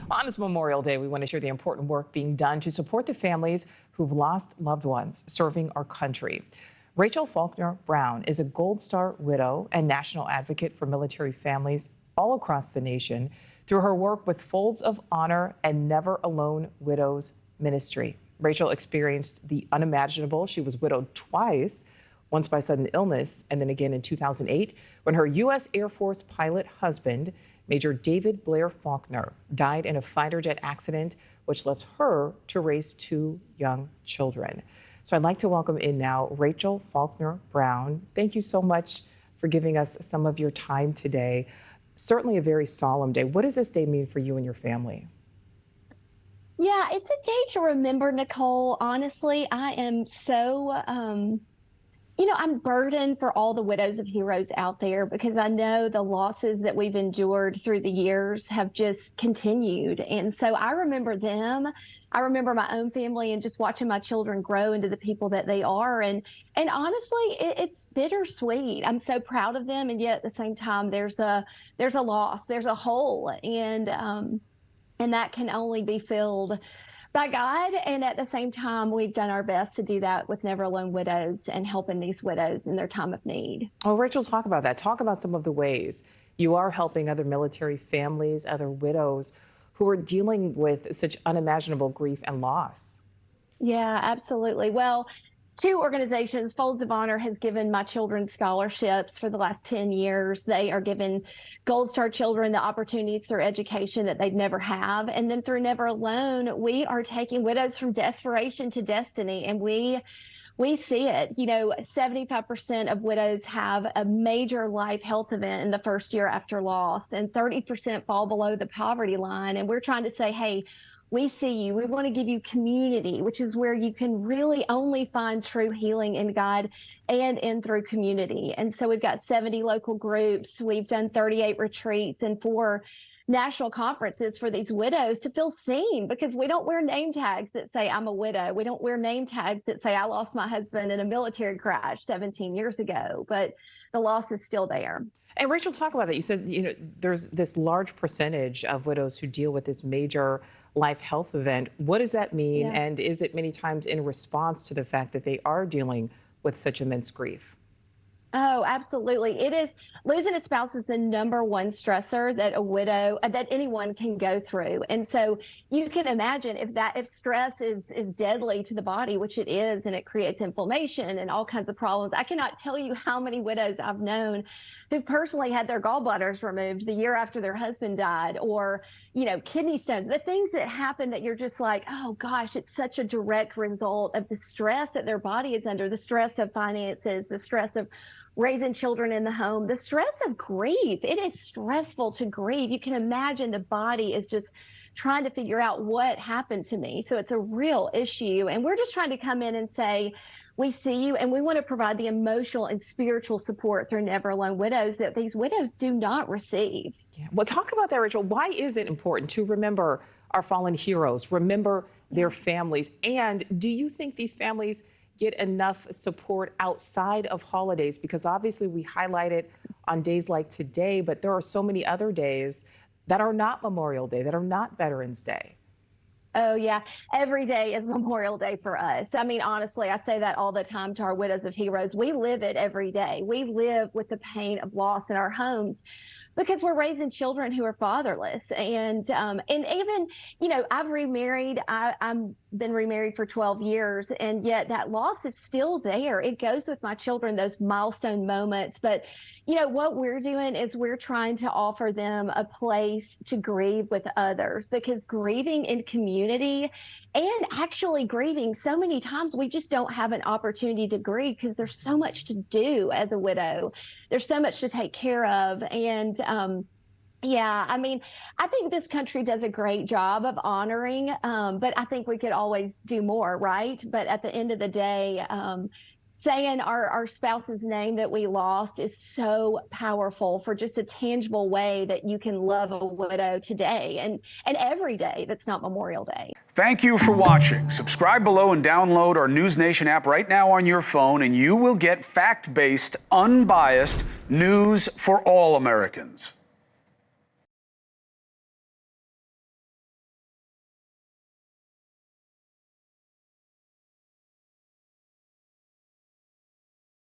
On this Memorial Day, we want to share the important work being done to support the families who've lost loved ones serving our country. Rachel Faulkner Brown is a Gold Star widow and national advocate for military families all across the nation through her work with Folds of Honor and Never Alone Widows Ministry. Rachel experienced the unimaginable. She was widowed twice, once by sudden illness and then again in 2008 when her U.S. Air Force pilot husband, Major David Blair Faulkner, died in a fighter jet accident, which left her to raise two young children. So I'd like to welcome in now Rachel Faulkner Brown. Thank you so much for giving us some of your time today. Certainly a very solemn day. What does this day mean for you and your family? Yeah, it's a day to remember, Nicole. Honestly, I am so, I'm burdened for all the widows of heroes out there because I know the losses that we've endured through the years have just continued. And so I remember them. I remember my own family and just watching my children grow into the people that they are. And honestly, it's bittersweet. I'm so proud of them. And yet at the same time, there's a loss, there's a hole. And that can only be filled by God. And at the same time, we've done our best to do that with Never Alone Widows and helping these widows in their time of need. Well, Rachel, talk about that. Talk about some of the ways you are helping other military families, other widows who are dealing with such unimaginable grief and loss. Yeah, absolutely. Well, two organizations, Folds of Honor has given my children scholarships for the last 10 years. They are giving Gold Star children the opportunities through education that they'd never have. And then through Never Alone, we are taking widows from desperation to destiny. And we see it. 75% of widows have a major life health event in the first year after loss, and 30% fall below the poverty line. And we're trying to say, hey, we see you. We want to give you community, which is where you can really only find true healing in God and in through community. And so we've got 70 local groups. We've done 38 retreats and 4 national conferences for these widows to feel seen, because we don't wear name tags that say I'm a widow. We don't wear name tags that say I lost my husband in a military crash 17 years ago, but the loss is still there. And Rachel, talk about that. You said, there's this large percentage of widows who deal with this major life health event. What does that mean? Yeah. And is it many times in response to the fact that they are dealing with such immense grief? Oh, absolutely. It is. Losing a spouse is the #1 stressor that anyone can go through. And so you can imagine if stress is deadly to the body, which it is, and it creates inflammation and all kinds of problems. I cannot tell you how many widows I've known who personally had their gallbladders removed the year after their husband died, or, kidney stones, the things that happen that you're just like, oh gosh, it's such a direct result of the stress that their body is under, the stress of finances, the stress of raising children in the home, the stress of grief. It is stressful to grieve. You can imagine the body is just trying to figure out what happened to me. So it's a real issue. And we're just trying to come in and say, we see you, and we want to provide the emotional and spiritual support through Never Alone Widows that these widows do not receive. Yeah. Well, talk about that, Rachel. Why is it important to remember our fallen heroes, remember their families? And do you think these families get enough support outside of holidays? Because obviously we highlight it on days like today, but there are so many other days that are not Memorial Day, that are not Veterans Day. Oh, yeah. Every day is Memorial Day for us. I mean, honestly, I say that all the time to our widows of heroes. We live it every day. We live with the pain of loss in our homes because we're raising children who are fatherless. And even, I've remarried. I've been remarried for 12 years, and yet that loss is still there. It goes with my children, those milestone moments. But, what we're doing is we're trying to offer them a place to grieve with others, because grieving in community and actually grieving, so many times we just don't have an opportunity to grieve because there's so much to do as a widow. There's so much to take care of. And yeah, I mean, I think this country does a great job of honoring, but I think we could always do more, right? But at the end of the day, saying our spouse's name that we lost is so powerful for just a tangible way that you can love a widow today and every day that's not Memorial Day. Thank you for watching. Subscribe below and download our NewsNation app right now on your phone, and you will get fact-based, unbiased news for all Americans.